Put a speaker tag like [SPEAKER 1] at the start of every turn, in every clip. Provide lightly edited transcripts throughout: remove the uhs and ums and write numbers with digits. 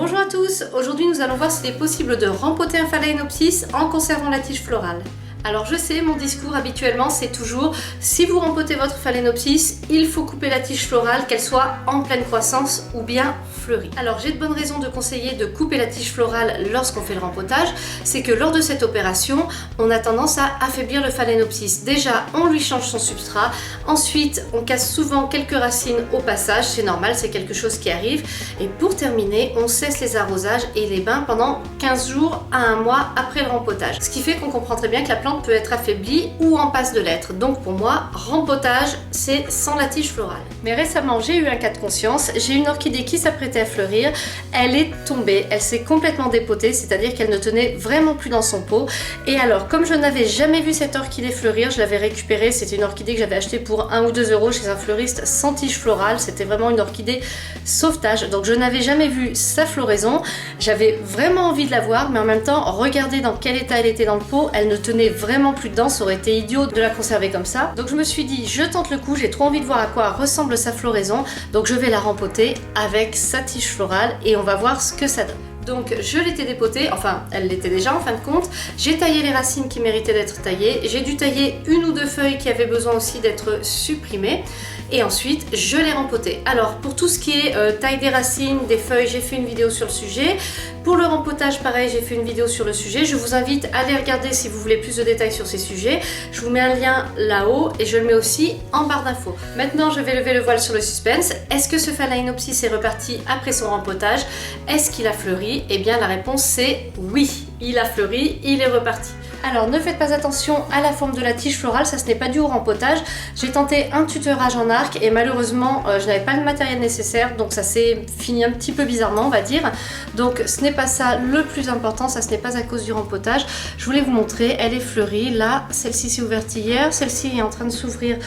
[SPEAKER 1] Bonjour à tous, aujourd'hui nous allons voir s'il est possible de rempoter un phalaenopsis en conservant la tige florale. Alors je sais, mon discours habituellement c'est toujours si vous rempotez votre phalaenopsis, il faut couper la tige florale, qu'elle soit en pleine croissance ou bien fleurie. Alors j'ai de bonnes raisons de conseiller de couper la tige florale lorsqu'on fait le rempotage, c'est que lors de cette opération, on a tendance à affaiblir le phalaenopsis. Déjà, on lui change son substrat, ensuite on casse souvent quelques racines au passage, c'est normal, c'est quelque chose qui arrive, et pour terminer, on cesse les arrosages et les bains pendant 15 jours à 1 mois après le rempotage. Ce qui fait qu'on comprend très bien que la plante peut être affaiblie ou en passe de l'être. Donc pour moi, rempotage, c'est sans la tige florale. Mais récemment, j'ai eu un cas de conscience. J'ai une orchidée qui s'apprêtait à fleurir. Elle est tombée, elle s'est complètement dépotée, c'est-à-dire qu'elle ne tenait vraiment plus dans son pot. Et alors, comme je n'avais jamais vu cette orchidée fleurir, je l'avais récupérée. C'était une orchidée que j'avais achetée pour 1 ou 2 euros chez un fleuriste sans tige florale. C'était vraiment une orchidée sauvetage. Donc je n'avais jamais vu sa floraison. J'avais vraiment envie de la voir, mais en même temps, regarder dans quel état elle était dans le pot. Elle ne tenait vraiment plus dedans, ça aurait été idiot de la conserver comme ça. Donc je me suis dit, je tente le coup, j'ai trop envie de voir à quoi ressemble sa floraison, donc je vais la rempoter avec sa tige florale et on va voir ce que ça donne. Donc je l'étais dépotée, enfin elle l'était déjà en fin de compte, j'ai taillé les racines qui méritaient d'être taillées, j'ai dû tailler 1 ou 2 feuilles qui avaient besoin aussi d'être supprimées et ensuite je l'ai rempotée. Alors pour tout ce qui est taille des racines, des feuilles, j'ai fait une vidéo sur le sujet. Pour le rempotage pareil, j'ai fait une vidéo sur le sujet, je vous invite à aller regarder si vous voulez plus de détails sur ces sujets. Je vous mets un lien là-haut et je le mets aussi en barre d'infos. Maintenant je vais lever le voile sur le suspense. Est-ce que ce phalaenopsis est reparti après son rempotage? Est-ce qu'il a fleuri? Eh bien la réponse c'est oui, il a fleuri, il est reparti. Alors ne faites pas attention à la forme de la tige florale, ça ce n'est pas dû au rempotage. J'ai tenté un tutorage en arc et malheureusement je n'avais pas le matériel nécessaire, donc ça s'est fini un petit peu bizarrement on va dire. Donc ce n'est pas ça le plus important, ça ce n'est pas à cause du rempotage. Je voulais vous montrer, elle est fleurie, là celle-ci s'est ouverte hier, celle-ci est en train de s'ouvrir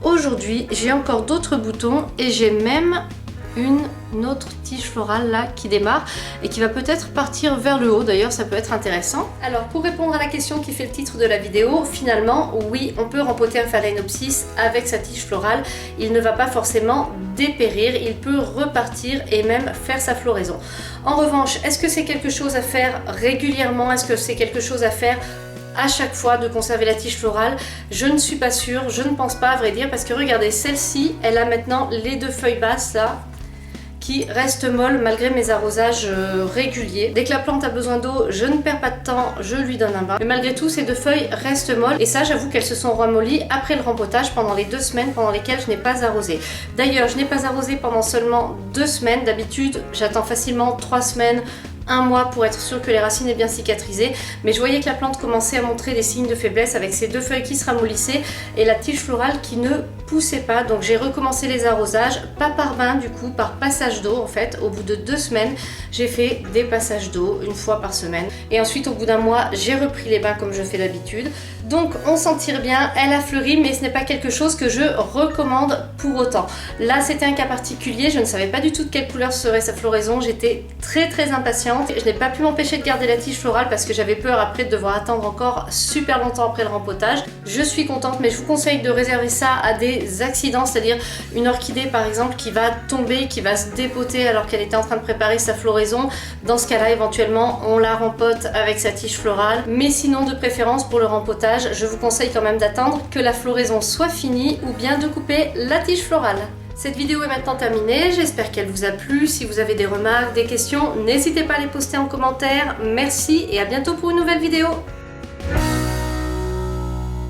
[SPEAKER 1] aujourd'hui. J'ai encore d'autres boutons et j'ai même une autre tige florale là qui démarre et qui va peut-être partir vers le haut, d'ailleurs ça peut être intéressant. Alors pour répondre à la question qui fait le titre de la vidéo, finalement oui on peut rempoter un phalaenopsis avec sa tige florale, il ne va pas forcément dépérir, il peut repartir et même faire sa floraison. En revanche, est-ce que c'est quelque chose à faire régulièrement, est-ce que c'est quelque chose à faire à chaque fois de conserver la tige florale? Je ne suis pas sûre, je ne pense pas à vrai dire, parce que regardez celle-ci, elle a maintenant les 2 feuilles basses là qui reste molle malgré mes arrosages réguliers. Dès que la plante a besoin d'eau, je ne perds pas de temps, je lui donne un bain. Mais malgré tout, ces 2 feuilles restent molles et ça, j'avoue qu'elles se sont ramollies après le rempotage pendant les 2 semaines pendant lesquelles je n'ai pas arrosé. D'ailleurs, je n'ai pas arrosé pendant seulement 2 semaines. D'habitude, j'attends facilement 3 semaines, 1 mois pour être sûr que les racines aient bien cicatrisé, mais je voyais que la plante commençait à montrer des signes de faiblesse avec ces 2 feuilles qui se ramollissaient et la tige florale qui ne poussait pas. Donc j'ai recommencé les arrosages, pas par bain du coup, par passage d'eau en fait. Au bout de 2 semaines, j'ai fait des passages d'eau 1 fois par semaine et ensuite au bout d'1 mois, j'ai repris les bains comme je fais d'habitude. Donc on s'en tire bien, elle a fleuri, mais ce n'est pas quelque chose que je recommande pour autant. Là c'était un cas particulier, je ne savais pas du tout de quelle couleur serait sa floraison, j'étais très impatiente. Je n'ai pas pu m'empêcher de garder la tige florale parce que j'avais peur après de devoir attendre encore super longtemps après le rempotage. Je suis contente, mais je vous conseille de réserver ça à des accidents, c'est-à-dire une orchidée par exemple qui va tomber, qui va se dépoter alors qu'elle était en train de préparer sa floraison. Dans ce cas-là, éventuellement, on la rempote avec sa tige florale, mais sinon de préférence pour le rempotage, je vous conseille quand même d'attendre que la floraison soit finie ou bien de couper la tige florale. Cette vidéo est maintenant terminée, j'espère qu'elle vous a plu. Si vous avez des remarques, des questions, n'hésitez pas à les poster en commentaire. Merci et à bientôt pour une nouvelle vidéo.